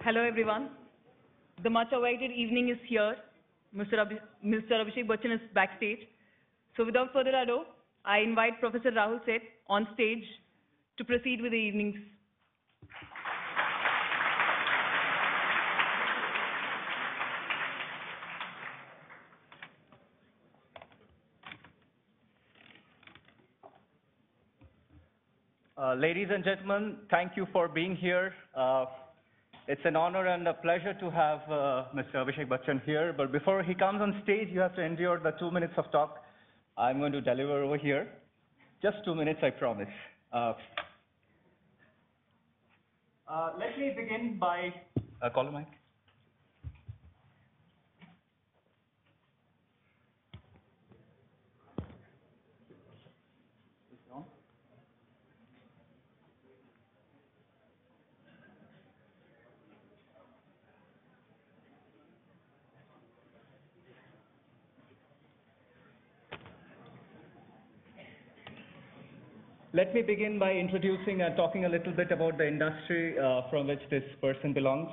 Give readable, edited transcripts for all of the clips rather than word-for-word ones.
Hello, everyone. The much-awaited evening is here. Mr. Abhishek Bachchan is backstage. So without further ado, I invite Professor Rahul Sett on stage to proceed with the evening's. Ladies and gentlemen, thank you for being here. It's an honor and a pleasure to have Mr. Abhishek Bachchan here. But before he comes on stage, you have to endure the 2 minutes of talk I'm going to deliver over here. Just 2 minutes, I promise. Let me begin by call mic. Let me begin by introducing and talking a little bit about the industry from which this person belongs.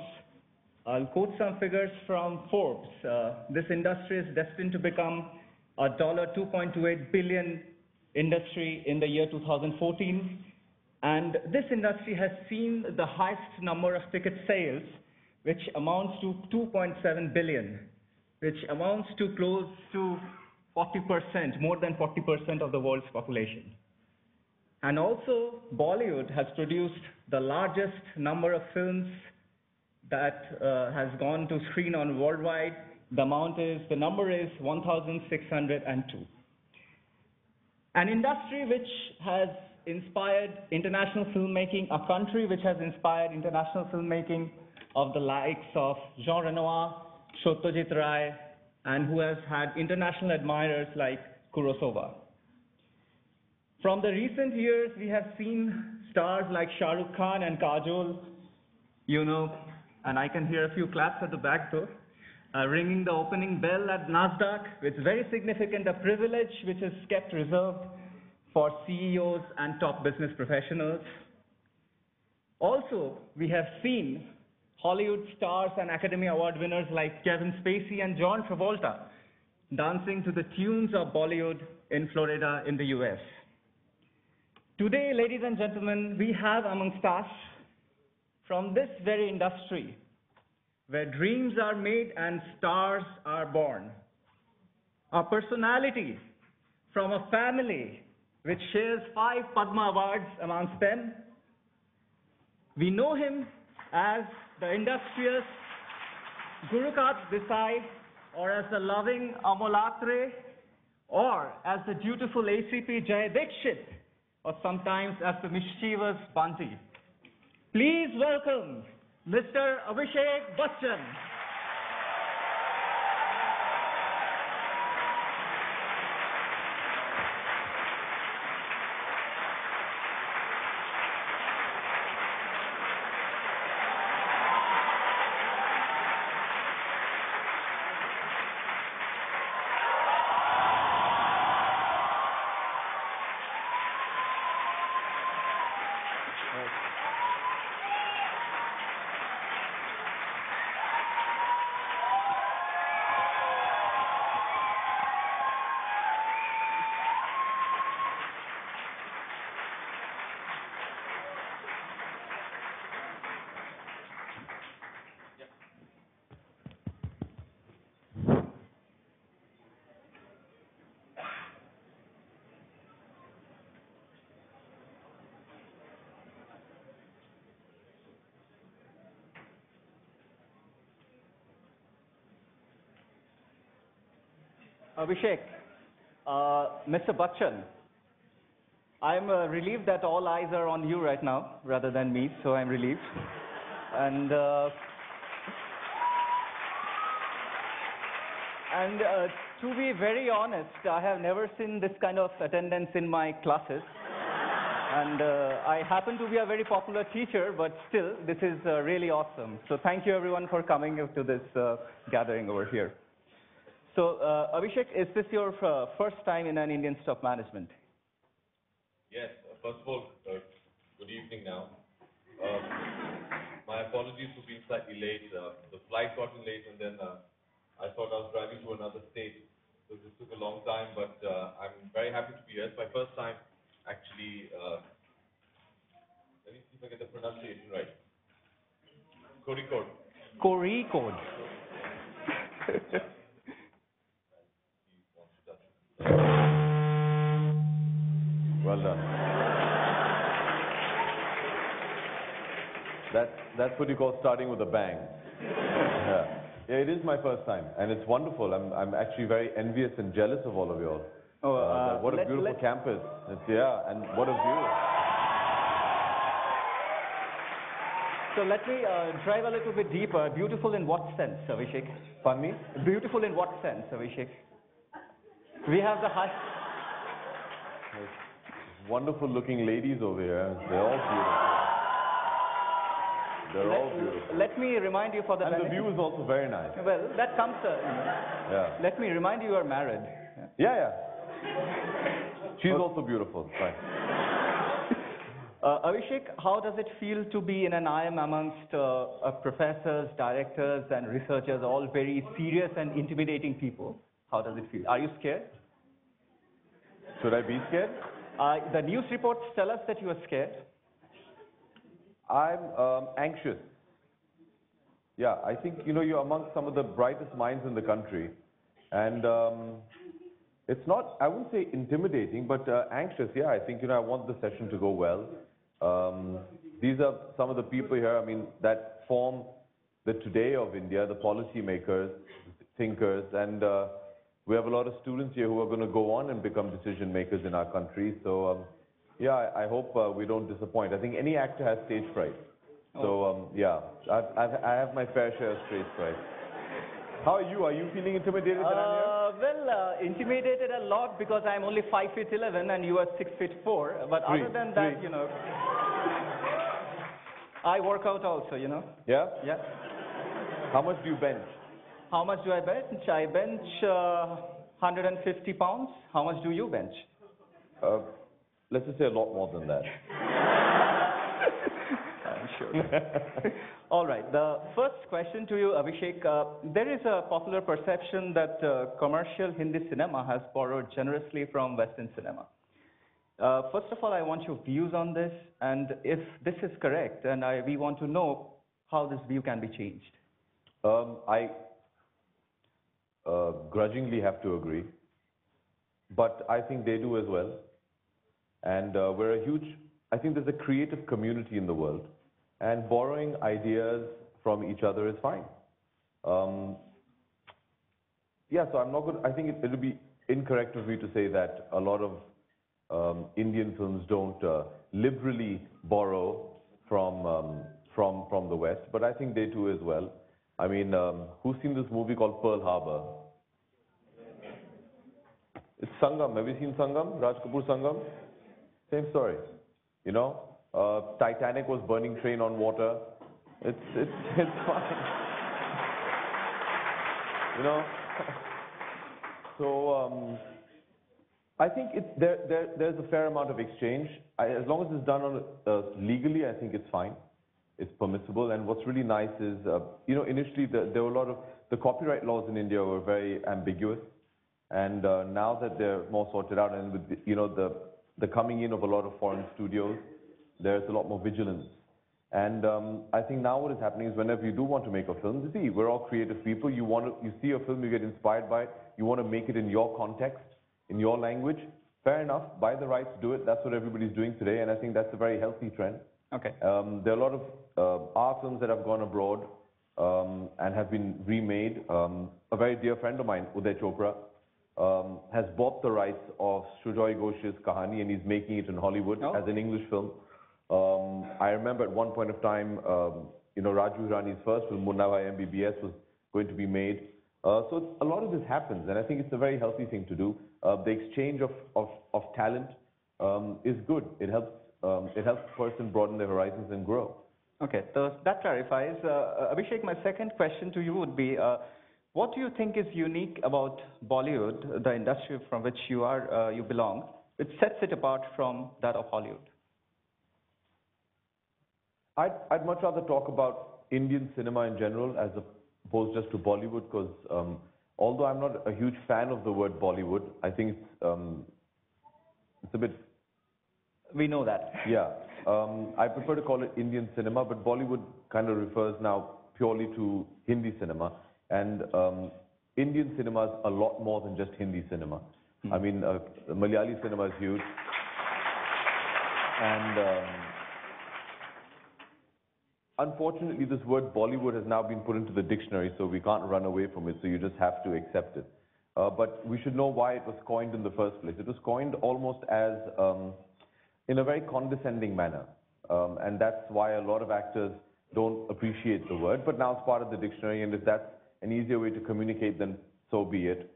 I'll quote some figures from Forbes. This industry is destined to become a $2.28 billion industry in the year 2014. And this industry has seen the highest number of ticket sales, which amounts to 2.7 billion, which amounts to close to 40%, more than 40% of the world's population. And also, Bollywood has produced the largest number of films that has gone to screen on worldwide. The number is 1,602. An industry which has inspired international filmmaking, a country which has inspired international filmmaking of the likes of Jean Renoir, Satyajit Ray, and who has had international admirers like Kurosawa. From the recent years, we have seen stars like Shah Rukh Khan and Kajol, and I can hear a few claps at the back door, ringing the opening bell at NASDAQ. It's very significant, a privilege which is kept reserved for CEOs and top business professionals. Also, we have seen Hollywood stars and Academy Award winners like Kevin Spacey and John Travolta dancing to the tunes of Bollywood in Florida in the US. Today, ladies and gentlemen, we have amongst us from this very industry where dreams are made and stars are born, a personality from a family which shares 5 Padma Awards amongst them. We know him as the industrious Gurukat Desai, or as the loving Amolatre, or as the dutiful ACP Jay Dikshit, or sometimes as the mischievous Bunty. Please welcome Mr. Abhishek Bachchan. Abhishek, Mr. Bachchan, I'm relieved that all eyes are on you right now rather than me, so I'm relieved. And to be very honest, I have never seen this kind of attendance in my classes. And I happen to be a very popular teacher, but still, this is really awesome. So thank you everyone for coming to this gathering over here. So, Abhishek, is this your first time in an Indian stock management? Yes. First of all, good evening now. My apologies for being slightly slightly late. The flight got in late, and then I thought I was driving to another state, so this took a long time. But I'm very happy to be here. It's my first time, actually. Let me see if I get the pronunciation right. Kozhikode. Kozhikode. Well done. That's what you call starting with a bang. Yeah. Yeah, it is my first time, and it's wonderful. I'm actually very envious and jealous of all of you all. What a beautiful campus. Yeah, and what a view. So let me drive a little bit deeper. Beautiful in what sense, Abhishek? Pardon me? Beautiful in what sense, Abhishek? We have the high... Wonderful looking ladies over here. They're all beautiful. They're all beautiful. Let me remind you for the And the view is also very nice. Well, that comes... Yeah. Let me remind you, you are married. Yeah. She's also beautiful. Fine. Abhishek, how does it feel to be in an IIM amongst professors, directors, and researchers, all very serious and intimidating people? How does it feel? Are you scared? Should I be scared? The news reports tell us that you are scared. I'm anxious. Yeah, I think, you're amongst some of the brightest minds in the country. And it's not, I wouldn't say intimidating, but anxious. Yeah, I think, I want the session to go well. These are some of the people here, that form the today of India, the policy makers, thinkers, and we have a lot of students here who are going to go on and become decision makers in our country. So, yeah, I hope we don't disappoint. I think any actor has stage fright. So, yeah, I have my fair share of stage fright. How are you? Are you feeling intimidated that I'm here? Well, intimidated a lot because I'm only 5'11" and you are 6'4". But other than that, I work out also, Yeah? Yeah. How much do you bench? How much do I bench? I bench 150 pounds. How much do you bench? Let's just say a lot more than that. I'm sure. All right. The first question to you, Abhishek. There is a popular perception that commercial Hindi cinema has borrowed generously from Western cinema. First of all, I want your views on this, and if this is correct, and we want to know how this view can be changed. I grudgingly have to agree, but I think they do as well. And I think there's a creative community in the world, and borrowing ideas from each other is fine. Yeah, so I think it would be incorrect of me to say that a lot of Indian films don't liberally borrow from the West, but I think they do as well. Who's seen this movie called Pearl Harbor? It's Sangam. Have you seen Sangam? Raj Kapoor Sangam? Same story. Titanic was burning train on water. It's fine. So I think there's a fair amount of exchange. As long as it's done legally, I think it's fine. It's permissible. And what's really nice is, initially there were a lot of the copyright laws in India were very ambiguous, and now that they're more sorted out, and with the coming in of a lot of foreign studios, there's a lot more vigilance. And I think now what is happening is whenever you do want to make a film, you see, we're all creative people. You see a film, you get inspired by it. You want to make it in your context, in your language. Fair enough. Buy the rights, do it. That's what everybody's doing today, and I think that's a very healthy trend. Okay. There are a lot of our films that have gone abroad and have been remade. A very dear friend of mine, Uday Chopra, has bought the rights of Sujoy Ghosh's Kahani, and he's making it in Hollywood as an English film. I remember at one point of time, Raju Hirani's first film, Munna Bhai MBBS, was going to be made. So a lot of this happens, and I think it's a very healthy thing to do. The exchange of talent is good. It helps a person broaden their horizons and grow. Okay, so that clarifies. Abhishek, my second question to you would be, what do you think is unique about Bollywood, the industry from which you belong, which sets it apart from that of Hollywood? I'd much rather talk about Indian cinema in general as opposed just to Bollywood, because although I'm not a huge fan of the word Bollywood, I think it's a bit. We know that. Yeah. I prefer to call it Indian cinema, but Bollywood kind of refers now purely to Hindi cinema. And Indian cinema is a lot more than just Hindi cinema. I mean, Malayali cinema is huge. And unfortunately, this word Bollywood has now been put into the dictionary, so we can't run away from it, so you just have to accept it. But we should know why it was coined in the first place. It was coined almost as, in a very condescending manner. And that's why a lot of actors don't appreciate the word, but now it's part of the dictionary, and if that's an easier way to communicate, then so be it.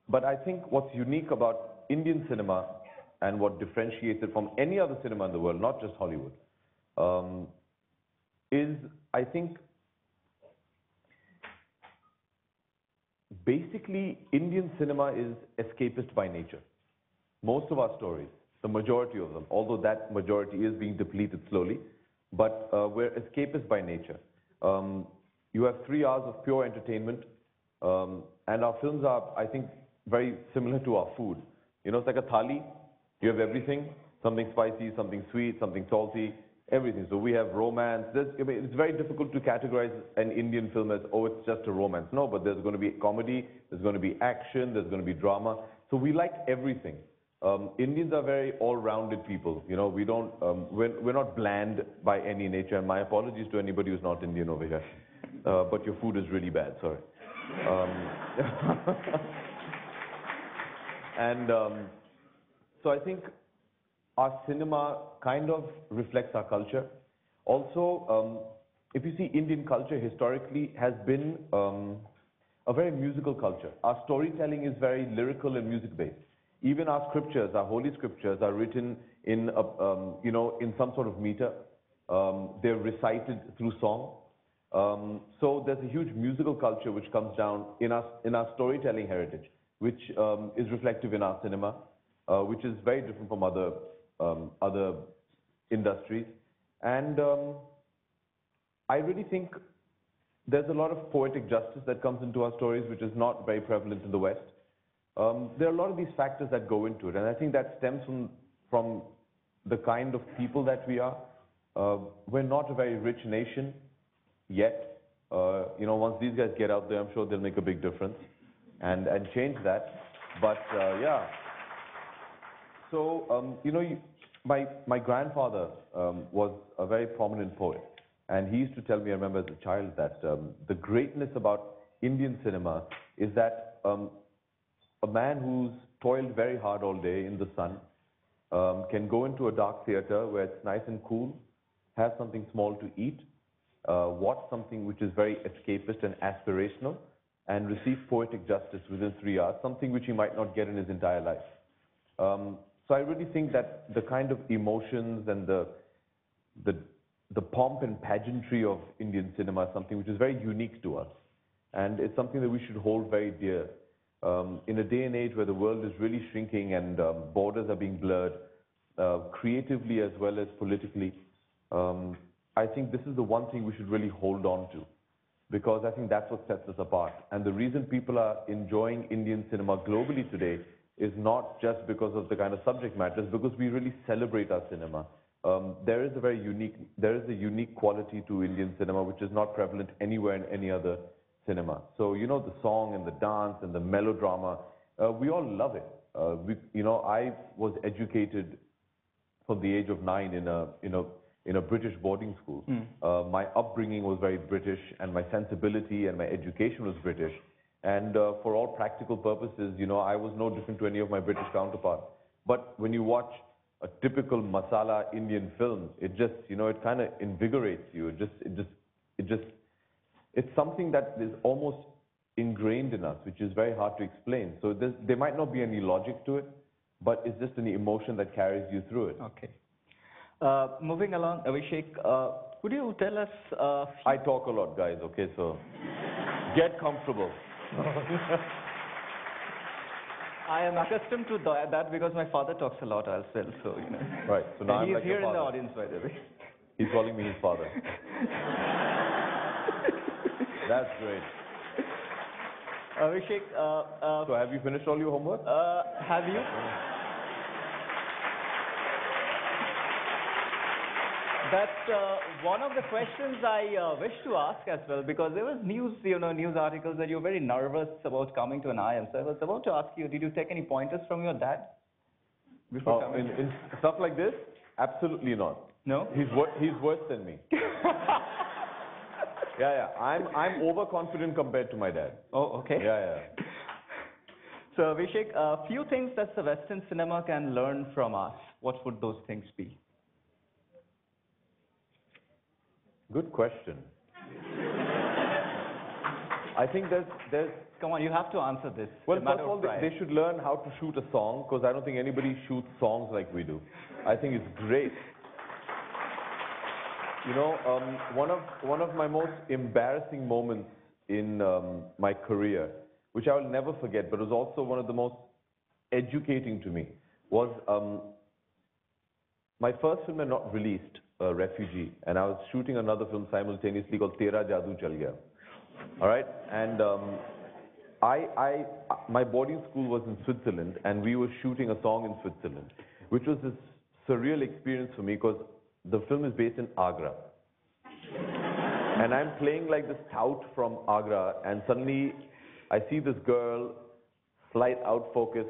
But I think what's unique about Indian cinema and what differentiates it from any other cinema in the world, not just Hollywood, is, I think, basically Indian cinema is escapist by nature. Most of our stories, the majority of them, although that majority is being depleted slowly, but we're escapist by nature. You have 3 hours of pure entertainment, and our films are, I think, very similar to our food. You know, it's like a thali. You have everything, something spicy, something sweet, something salty, everything. So we have romance. I mean, it's very difficult to categorize an Indian film as, oh, it's just a romance. No, but there's going to be comedy, there's going to be action, there's going to be drama. So we like everything. Indians are very all-rounded people. You know, we don't, we're not bland by any nature. And my apologies to anybody who's not Indian over here. But your food is really bad, sorry. And so I think our cinema kind of reflects our culture. Also, if you see, Indian culture historically has been a very musical culture. Our storytelling is very lyrical and music-based. Even our scriptures, our holy scriptures, are written in, you know, in some sort of meter. They're recited through song. So there's a huge musical culture which comes down in our storytelling heritage, which is reflective in our cinema, which is very different from other industries. And I really think there's a lot of poetic justice that comes into our stories, which is not very prevalent in the West. There are a lot of these factors that go into it, and I think that stems from the kind of people that we are. We're not a very rich nation yet. You know, once these guys get out there, I'm sure they'll make a big difference and change that. But yeah. So you know, my grandfather was a very prominent poet, and he used to tell me, I remember as a child, that the greatness about Indian cinema is that a man who's toiled very hard all day in the sun can go into a dark theater where it's nice and cool, have something small to eat, watch something which is very escapist and aspirational, and receive poetic justice within 3 hours, something which he might not get in his entire life. So I really think that the kind of emotions and the pomp and pageantry of Indian cinema is something which is very unique to us. And it's something that we should hold very dear. In a day and age where the world is really shrinking and borders are being blurred, creatively as well as politically, I think this is the one thing we should really hold on to, because I think that's what sets us apart. And the reason people are enjoying Indian cinema globally today is not just because of the kind of subject matter, it's because we really celebrate our cinema. There is a unique quality to Indian cinema which is not prevalent anywhere in any other cinema. So, you know, the song and the dance and the melodrama, we all love it. You know, I was educated from the age of 9 in a British boarding school. My upbringing was very British, and my sensibility and my education was British. And for all practical purposes, you know, I was no different to any of my British counterparts. But when you watch a typical masala Indian film, it just, you know, it kind of invigorates you. It's something that is almost ingrained in us, which is very hard to explain. So there might not be any logic to it, but it's just an emotion that carries you through it. Okay. Moving along, Abhishek, could you tell us... I talk a lot, guys, okay, so get comfortable. I am accustomed to that because my father talks a lot as well, so, you know. Right, so now and I'm he's like here your in the father. audience, by the way. He's calling me his father. That's great. Abhishek, So have you finished all your homework? have you? That's one of the questions I wish to ask as well, because there was news articles that you're very nervous about coming to an IIM. So I was about to ask you, did you take any pointers from your dad before coming? In stuff like this? Absolutely not. No? He's worse than me. Yeah. I'm overconfident compared to my dad. Oh, okay. Yeah. So Abhishek, a few things that the Western cinema can learn from us. What would those things be? Good question. I think there's Come on, you have to answer this. well, It's a first matter of all, pride. they should learn how to shoot a song, because I don't think anybody shoots songs like we do. I think it's great. You know, one of my most embarrassing moments in my career, which I will never forget, but was also one of the most educating to me, was my first film had not released, Refugee, and I was shooting another film simultaneously called Tera Jadoo Chal Gaya. All right, and my boarding school was in Switzerland, and we were shooting a song in Switzerland, which was this surreal experience for me, because the film is based in Agra. And I'm playing like this tout from Agra, and suddenly I see this girl, slight out focus,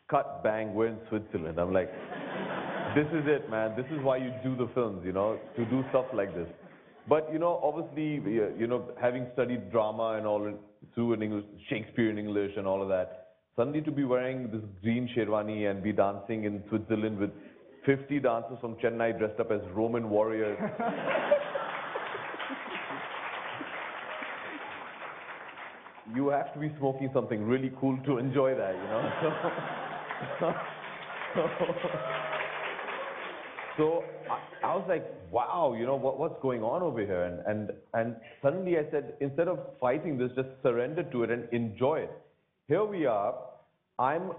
cut, bang, we're in Switzerland. I'm like, this is it, man. This is why you do the films, you know, to do stuff like this. But, you know, obviously, you know, having studied drama and all through in English, Shakespeare in English and all of that, suddenly to be wearing this green sherwani and be dancing in Switzerland with 50 dancers from Chennai dressed up as Roman warriors. You have to be smoking something really cool to enjoy that, you know. So I was like, wow, you know, what's going on over here? And suddenly I said, instead of fighting this, just surrender to it and enjoy it. Here we are. I'm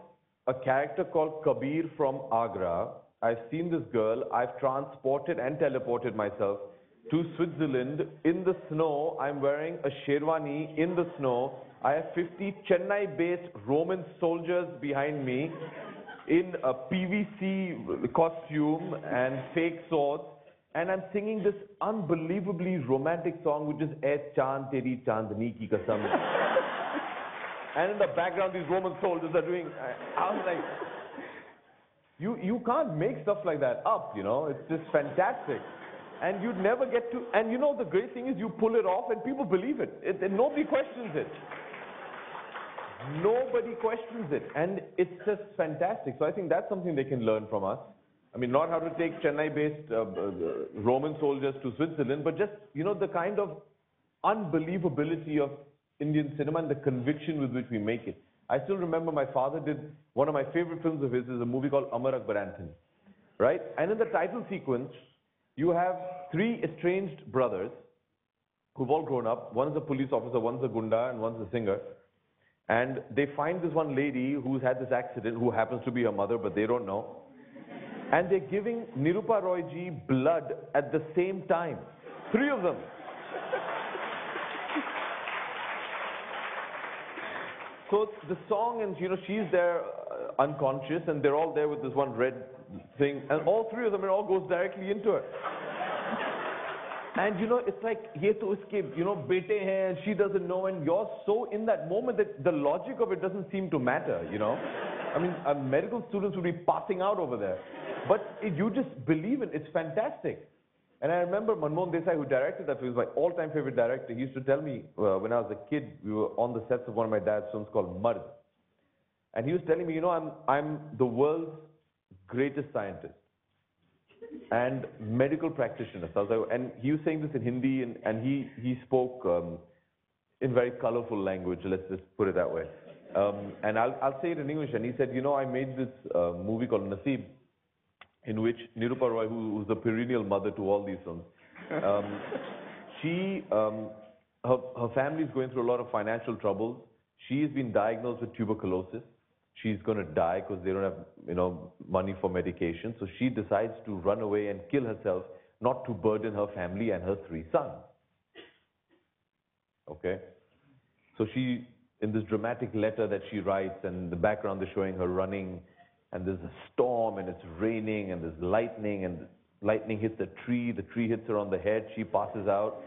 a character called Kabir from Agra. I've seen this girl. I've transported and teleported myself to Switzerland in the snow. I'm wearing a sherwani in the snow. I have 50 Chennai-based Roman soldiers behind me in a PVC costume and fake swords, and I'm singing this unbelievably romantic song, which is "Eh Chand Teri Chandni Ki Kasam." And in the background, these Roman soldiers are doing. I was like, you can't make stuff like that up, you know. It's just fantastic, and you'd never get to. And you know, the great thing is, you pull it off, and people believe it. And nobody questions it. Nobody questions it, and it's just fantastic. So I think that's something they can learn from us. I mean, not how to take Chennai-based Roman soldiers to Switzerland, but just, you know, the kind of unbelievability of Indian cinema and the conviction with which we make it. I still remember my father did, one of my favorite films of his is a movie called Amar Akbar Anthony, right? And in the title sequence, you have three estranged brothers who've all grown up. One is a police officer, one's a gunda, and one's a singer. And they find this one lady who's had this accident, who happens to be her mother, but they don't know. And they're giving Nirupa Roy ji blood at the same time. Three of them. So the song, and you know, she's there unconscious, and they're all there with this one red thing, and all three of them, it all goes directly into her. And you know, it's like, ye to uske, you know, bete hai, and she doesn't know, and you're so in that moment that the logic of it doesn't seem to matter, you know. I mean, medical students would be passing out over there. But you just believe it, it's fantastic. And I remember Manmohan Desai, who directed that film, was my all-time favorite director. He used to tell me, when I was a kid, we were on the sets of one of my dad's films called Mard. And he was telling me, you know, I'm the world's greatest scientist and medical practitioner. So I was like, and he was saying this in Hindi, and he spoke in very colorful language, let's just put it that way. And I'll say it in English. And he said, you know, I made this movie called Naseeb, in which Nirupa Roy, who's the perennial mother to all these films, her family is going through a lot of financial troubles. She's been diagnosed with tuberculosis. She's going to die because they don't have, you know, money for medication. So she decides to run away and kill herself not to burden her family and her 3 sons. Okay? So she, in this dramatic letter that she writes, and in the background they're showing her running, and there's a storm, and it's raining, and there's lightning, and lightning hits the tree hits her on the head, she passes out.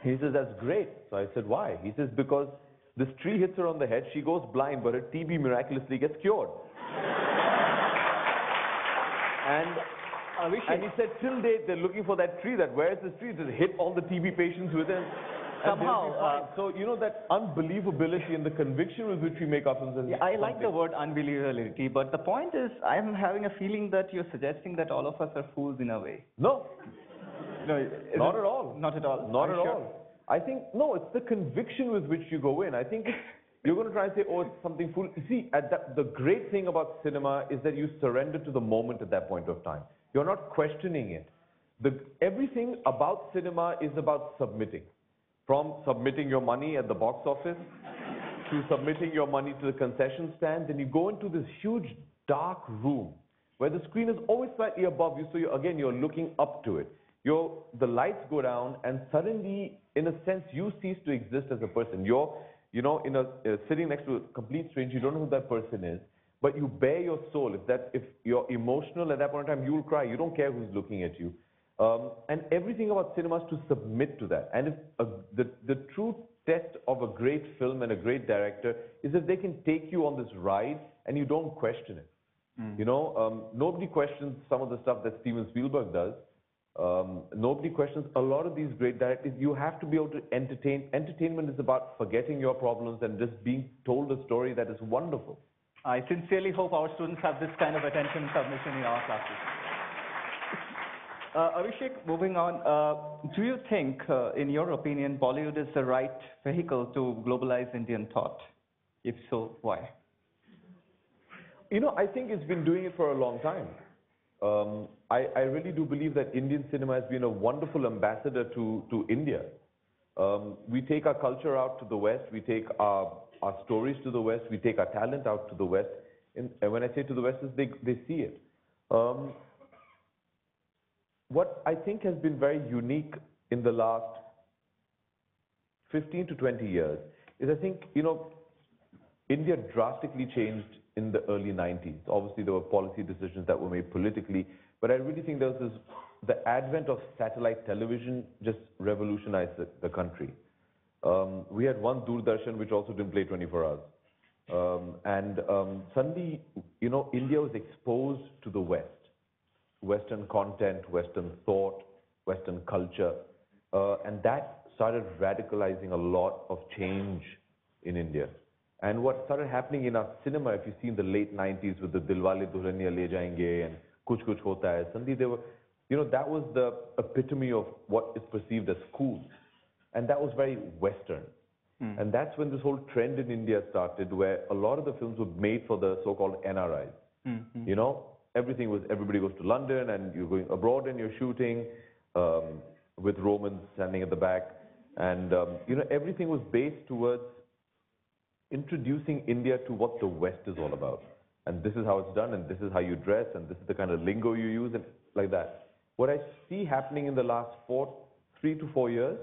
He says, that's great. So I said, why? He says, because this tree hits her on the head, she goes blind, but her TB miraculously gets cured. And he said, till date, they're looking for that tree, where is this tree? Just hit all the TB patients with it. Somehow, so, you know, that unbelievability and the conviction with which we make our films. yeah, I like the word unbelievability, but the point is, I'm having a feeling that you're suggesting that all of us are fools in a way. No, No, not at all. Not at all? Not Are at you sure? all. I think, no, it's the conviction with which you go in. I think you're going to try and say, oh, it's something fool. You see, the great thing about cinema is that you surrender to the moment at that point of time. You're not questioning it. Everything about cinema is about submitting. From submitting your money at the box office to submitting your money to the concession stand, then you go into this huge dark room where the screen is always slightly above you, so you're looking up to it. The lights go down, and suddenly, in a sense, you cease to exist as a person. You're, sitting next to a complete stranger, you don't know who that person is, but you bare your soul. If you're emotional at that point in time, you will cry. You don't care who's looking at you. And everything about cinema is to submit to that. And the true test of a great film and a great director is if they can take you on this ride and you don't question it. Nobody questions some of the stuff that Steven Spielberg does. Nobody questions a lot of these great directors. You have to be able to entertain. Entertainment is about forgetting your problems and just being told a story that is wonderful. I sincerely hope our students have this kind of attention and submission in our classes. Abhishek, moving on, do you think, in your opinion, Bollywood is the right vehicle to globalize Indian thought? If so, why? I think it's been doing it for a long time. I really do believe that Indian cinema has been a wonderful ambassador to India. We take our culture out to the West, we take our stories to the West, we take our talent out to the West. And when I say to the West, they see it. What I think has been very unique in the last 15 to 20 years is I think, India drastically changed in the early 90s. Obviously, there were policy decisions that were made politically, but I really think the advent of satellite television just revolutionized the country. We had one Doordarshan which also didn't play 24 hours. Suddenly, India was exposed to the West. Western content, Western thought, Western culture, and that started radicalizing a lot of change in India. And what started happening in our cinema, if you see in the late 90s with the Dilwale Dulhaniya Le Jayenge and Kuch Kuch Hota Hai, suddenly they were, that was the epitome of what is perceived as cool. And that was very Western. And that's when this whole trend in India started, where a lot of the films were made for the so-called NRIs. Everybody goes to London and you're going abroad and you're shooting with Romans standing at the back. And, everything was based towards introducing India to what the West is all about. And this is how it's done, and this is how you dress, and this is the kind of lingo you use, and like that. What I see happening in the last 3 to 4 years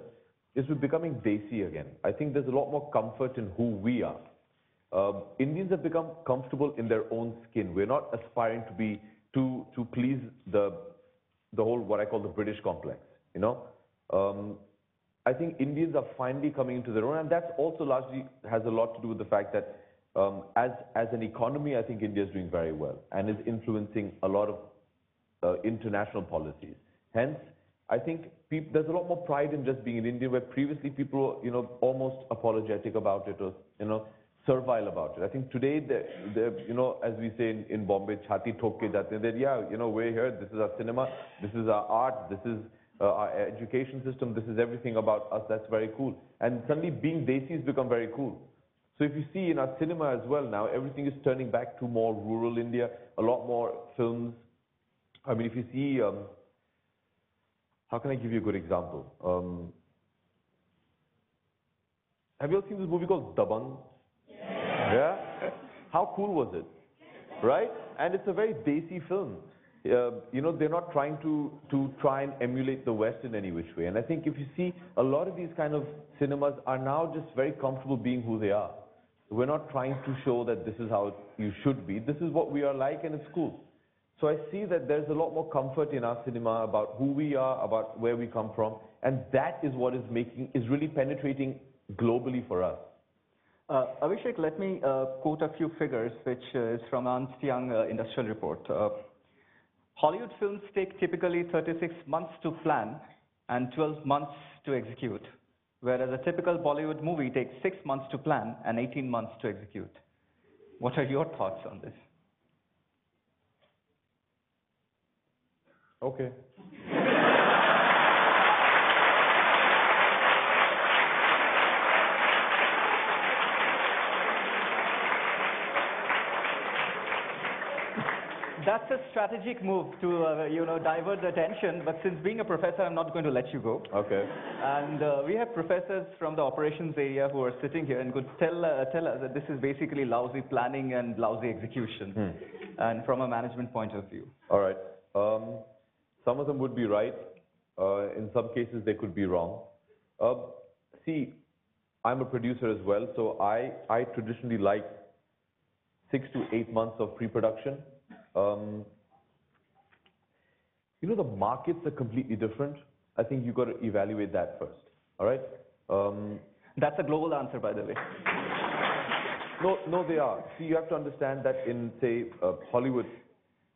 is we're becoming desi again. I think there's a lot more comfort in who we are. Indians have become comfortable in their own skin. We're not aspiring to please the whole, what I call the British complex, I think Indians are finally coming into their own, and that's also largely has a lot to do with the fact that as an economy, I think India is doing very well and is influencing a lot of international policies. Hence, I think there's a lot more pride in just being an Indian, where previously people were, almost apologetic about it or, servile about it. I think today, as we say in Bombay, chhati thok ke jate hain, that we're here, this is our cinema, this is our art, this is our education system, this is everything about us, that's very cool. And suddenly being desi has become very cool. So if you see in our cinema as well now, everything is turning back to more rural India, a lot more films. I mean, if you see, how can I give you a good example? Have you all seen this movie called Dabang? Yeah? How cool was it? Right? And it's a very desi film. they're not trying to try and emulate the West in any which way. And I think if you see, a lot of these kind of cinemas are now just very comfortable being who they are. We're not trying to show that this is how you should be. This is what we are like, and it's cool. So I see that there's a lot more comfort in our cinema about who we are, about where we come from, and that is what is really penetrating globally for us. Abhishek, let me quote a few figures, which is from Ernst Young Industrial Report. Hollywood films take typically 36 months to plan and 12 months to execute, whereas a typical Bollywood movie takes 6 months to plan and 18 months to execute. What are your thoughts on this? Okay. That's a strategic move to, divert the attention. But since being a professor, I'm not going to let you go. Okay. And we have professors from the operations area who are sitting here and could tell us that this is basically lousy planning and lousy execution, and from a management point of view. All right. Some of them would be right. In some cases, they could be wrong. See, I'm a producer as well, so I traditionally like 6 to 8 months of pre-production. The markets are completely different. I think you've got to evaluate that first. All right? That's a global answer, by the way. No, they are. See, you have to understand that in, say, Hollywood,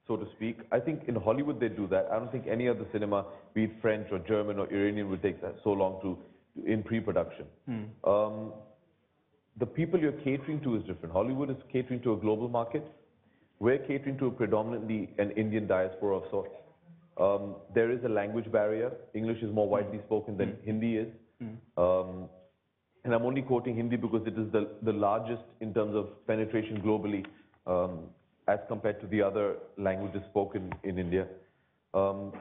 so to speak, I think in Hollywood they do that. I don't think any other cinema, be it French or German or Iranian, would take that so long in pre-production. The people you're catering to is different. Hollywood is catering to a global market. We're catering to a predominantly an Indian diaspora of sorts. There is a language barrier. English is more widely spoken than Hindi is. And I'm only quoting Hindi because it is the largest in terms of penetration globally as compared to the other languages spoken in India. So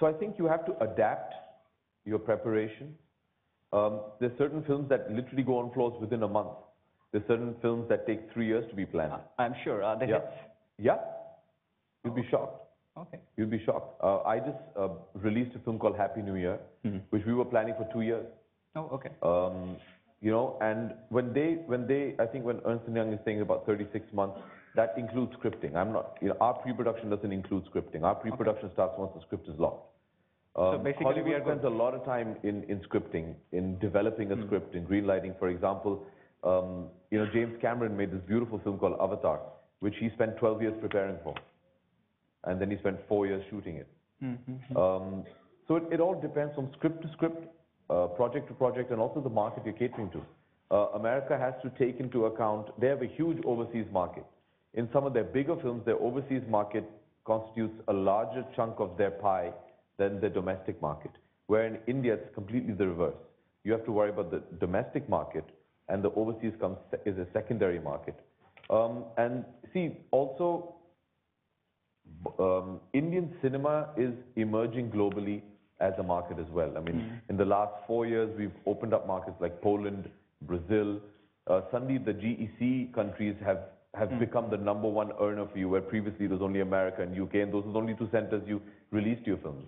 I think you have to adapt your preparation. There's certain films that literally go on floors within a month. There's certain films that take 3 years to be planned. I'm sure. Are they hits? Yeah. You'd be shocked. Okay. You'd be shocked. I just released a film called Happy New Year, which we were planning for 2 years. Oh, okay. And when I think when Ernst & Young is saying about 36 months, that includes scripting. Our pre-production doesn't include scripting. Our pre-production starts once the script is locked. So basically, Hollywood spends a lot of time in scripting, in developing a script, in greenlighting. For example, James Cameron made this beautiful film called Avatar, which he spent 12 years preparing for. And then he spent 4 years shooting it. So it all depends from script to script, project to project, and also the market you're catering to. America has to take into account, they have a huge overseas market. In some of their bigger films, their overseas market constitutes a larger chunk of their pie than the domestic market. Where in India, it's completely the reverse. You have to worry about the domestic market, and the overseas is a secondary market. And see, also, Indian cinema is emerging globally as a market as well. I mean, in the last 4 years, we've opened up markets like Poland, Brazil. Suddenly, the GEC countries have become the #1 earner for you, where previously it was only America and UK, and those are the only 2 centers you released your films.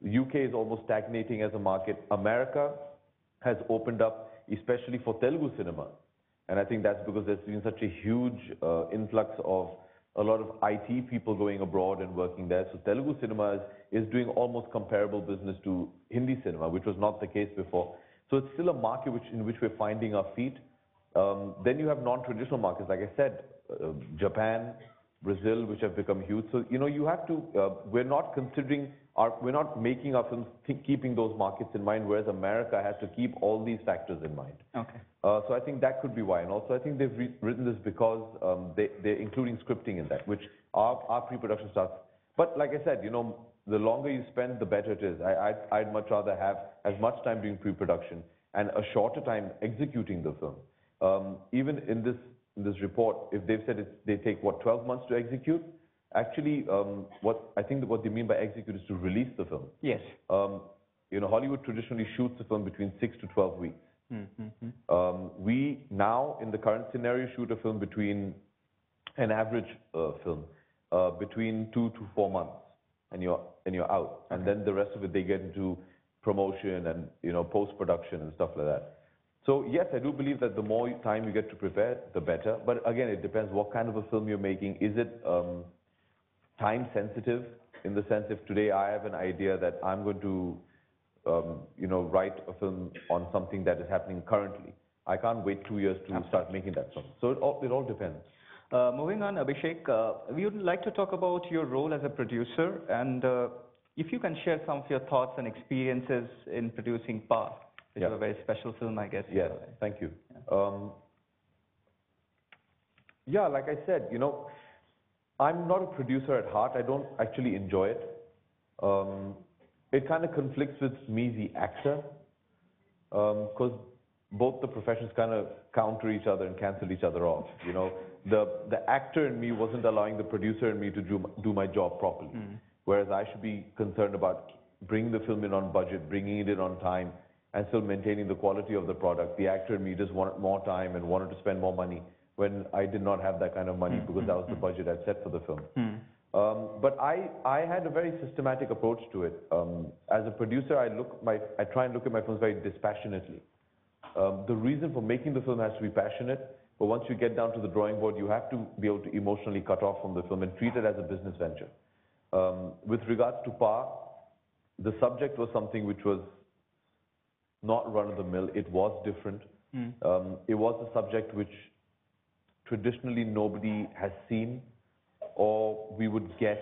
UK is almost stagnating as a market. America has opened up, especially for Telugu cinema. And I think that's because there's been such a huge influx of a lot of IT people going abroad and working there. So Telugu cinema is doing almost comparable business to Hindi cinema, which was not the case before. So it's still a market in which we're finding our feet. Then you have non-traditional markets, like I said, Japan, Brazil, which have become huge. So, you have to, we're not making our films keeping those markets in mind, whereas America has to keep all these factors in mind. Okay. So I think that could be why. And also I think they've written this because they're including scripting in that, which our pre-production starts. But like I said, the longer you spend, the better it is. I'd much rather have as much time doing pre-production and a shorter time executing the film. Even in this report, if they've said they take, 12 months to execute? Actually, what they mean by execute is to release the film. Yes. Hollywood traditionally shoots a film between 6 to 12 weeks. We now, in the current scenario, shoot a film between an average film between 2 to 4 months, and you're out. And then the rest of it, they get into promotion and, you know, post-production and stuff like that. So yes, I do believe that the more time you get to prepare, the better. But again, it depends what kind of a film you're making. Is it time sensitive, in the sense if today I have an idea that I'm going to, you know, write a film on something that is happening currently, I can't wait 2 years to start making that film. So it all depends. Moving on, Abhishek, we would like to talk about your role as a producer, and if you can share some of your thoughts and experiences in producing Pa, which is a very special film, I guess. Yes, thank you. Yeah, like I said, you know, I'm not a producer at heart. I don't actually enjoy it. It kind of conflicts with me, the actor, because both the professions kind of counter each other and cancel each other off. You know, the actor in me wasn't allowing the producer in me to do my job properly, whereas I should be concerned about bringing the film in on budget, bringing it in on time, and still maintaining the quality of the product. The actor in me just wanted more time and wanted to spend more money when I did not have that kind of money because that was the budget I'd set for the film. But I had a very systematic approach to it. As a producer, I try and look at my films very dispassionately. The reason for making the film has to be passionate, but once you get down to the drawing board, you have to be able to emotionally cut off from the film and treat it as a business venture. With regards to Pa, the subject was something which was not run-of-the-mill. It was different. It was a subject which traditionally nobody has seen, or we would guess